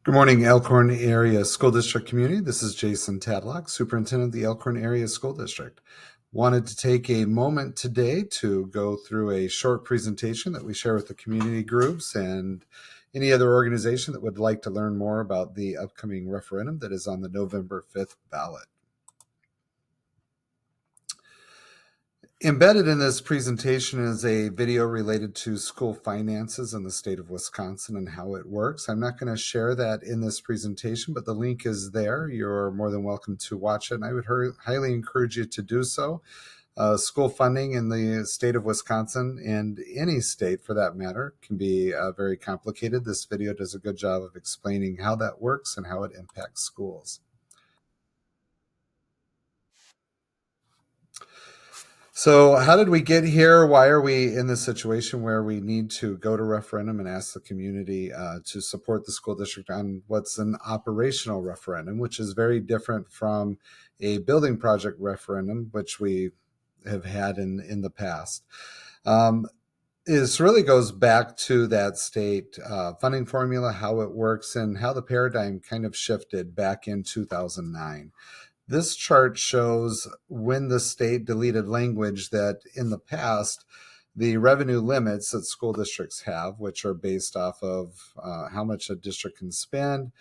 Good morning, Elkhorn Area School District community. This is Jason Tadlock, Superintendent of the Elkhorn Area School District. Wanted to take a moment today to go through a short presentation that we share with the community groups and any other organization that would like to learn more about the upcoming referendum that is on the November 5th ballot. Embedded in this presentation is a video related to school finances in the state of Wisconsin and how it works. I'm not going to share that in this presentation, but the link is there. You're more than welcome to watch it, and I would highly encourage you to do so. School funding in the state of Wisconsin, and any state for that matter, can be very complicated. This video does a good job of explaining how that works and how it impacts schools. So how did we get here? Why are we in this situation where we need to go to referendum and ask the community to support the school district on what's an operational referendum, which is very different from a building project referendum, which we have had in the past? This really goes back to that state funding formula, how it works, and how the paradigm kind of shifted back in 2009. This chart shows when the state deleted language that in the past, the revenue limits that school districts have, which are based off of how much a district can spend,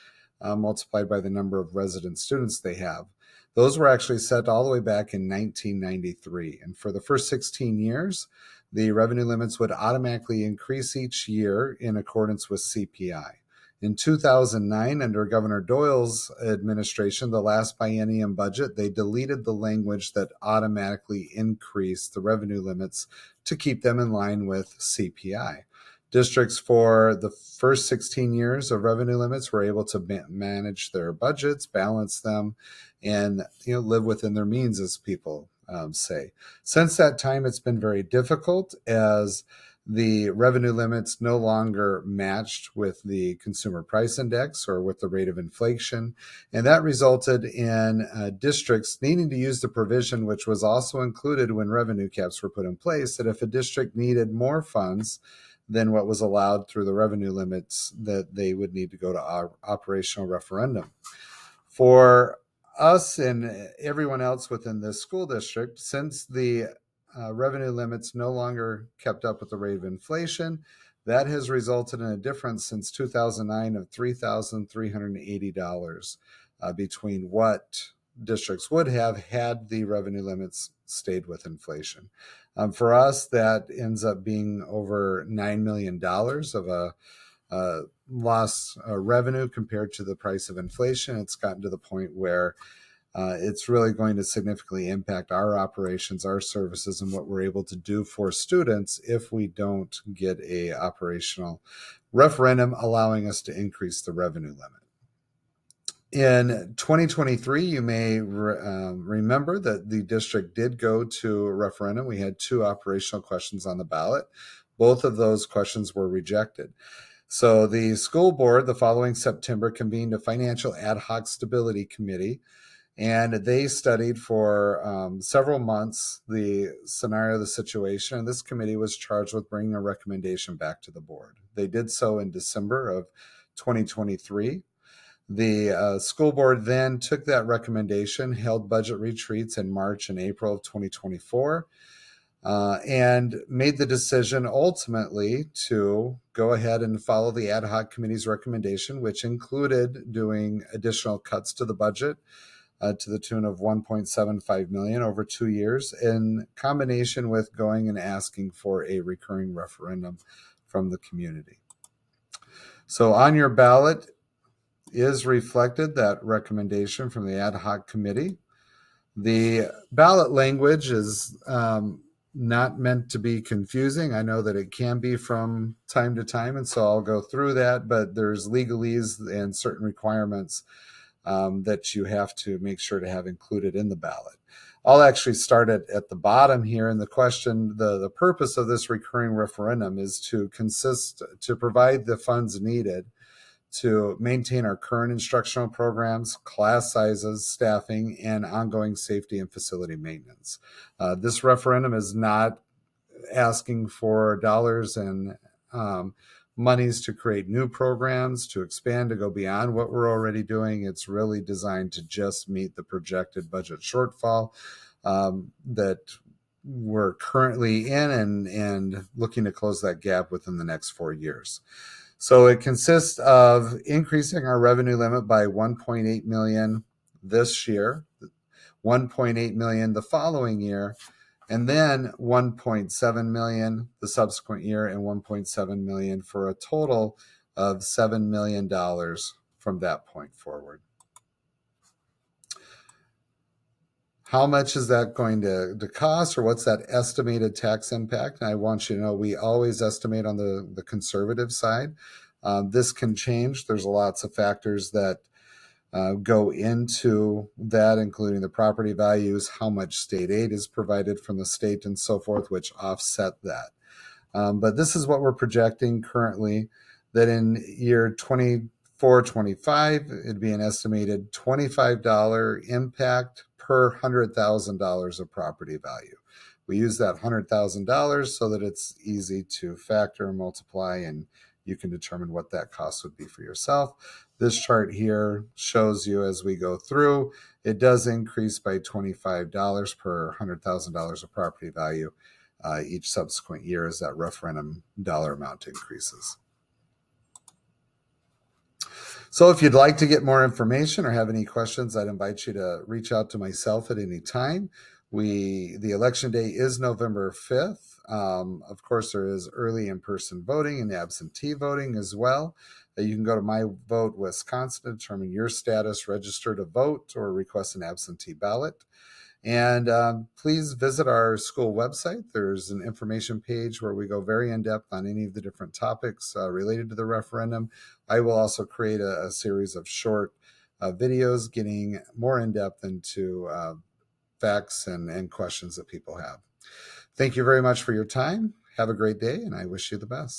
multiplied by the number of resident students they have. Those were actually set all the way back in 1993. And for the first 16 years, the revenue limits would automatically increase each year in accordance with CPI. In 2009, under Governor Doyle's administration, the last biennium budget, they deleted the language that automatically increased the revenue limits to keep them in line with CPI. Districts for the first 16 years of revenue limits were able to manage their budgets, balance them, and live within their means, as people say. Since that time, it's been very difficult as the revenue limits no longer matched with the consumer price index or with the rate of inflation. And that resulted in districts needing to use the provision, which was also included when revenue caps were put in place, that if a district needed more funds than what was allowed through the revenue limits, that they would need to go to our operational referendum. For us and everyone else within this school district, since the revenue limits no longer kept up with the rate of inflation, that has resulted in a difference since 2009 of $3,380 between what districts would have had the revenue limits stayed with inflation. For us, that ends up being over $9 million of a lost revenue compared to the price of inflation. It's gotten to the point where it's really going to significantly impact our operations, our services, and what we're able to do for students if we don't get a operational referendum allowing us to increase the revenue limit. In 2023, you may remember that the district did go to a referendum. We had 2 operational questions on the ballot. Both of those questions were rejected. So the school board, the following September, convened a financial ad hoc stability committee, and they studied for several months the scenario, the situation, and this committee was charged with bringing a recommendation back to the board. They did so in December of 2023. The school board then took that recommendation, held budget retreats in March and April of 2024, and made the decision ultimately to go ahead and follow the ad hoc committee's recommendation, which included doing additional cuts to the budget to the tune of $1.75 million over 2 years, in combination with going and asking for a recurring referendum from the community. So on your ballot is reflected that recommendation from the ad hoc committee. The ballot language is not meant to be confusing. I know that it can be from time to time, and so I'll go through that, but there's legalese and certain requirements that you have to make sure to have included in the ballot. I'll actually start at the bottom here. And the question, the purpose of this recurring referendum is to provide the funds needed to maintain our current instructional programs, class sizes, staffing, and ongoing safety and facility maintenance. This referendum is not asking for dollars and monies to create new programs, to expand, to go beyond what we're already doing. It's really designed to just meet the projected budget shortfall that we're currently in, and looking to close that gap within the next 4 years. So it consists of increasing our revenue limit by 1.8 million this year, 1.8 million the following year, and then 1.7 million the subsequent year, and 1.7 million, for a total of $7 million from that point forward. How much is that going to cost, or what's that estimated tax impact? And I want you to know we always estimate on the conservative side. This can change. There's lots of factors that go into that, including the property values, how much state aid is provided from the state, and so forth, which offset that. But this is what we're projecting currently, that in year 24-25, it'd be an estimated $25 impact per $100,000 of property value. We use that $100,000 so that it's easy to factor and multiply, and you can determine what that cost would be for yourself. This chart here shows you as we go through, it does increase by $25 per $100,000 of property value each subsequent year as that referendum dollar amount increases. So if you'd like to get more information or have any questions, I'd invite you to reach out to myself at any time. The election day is November 5th. Of course, there is early in-person voting and absentee voting as well. You can go to My Vote Wisconsin to determine your status, register to vote, or request an absentee ballot. And please visit our school website. There's an information page where we go very in-depth on any of the different topics related to the referendum. I will also create a series of short videos getting more in-depth into facts and questions that people have. Thank you very much for your time. Have a great day, and I wish you the best.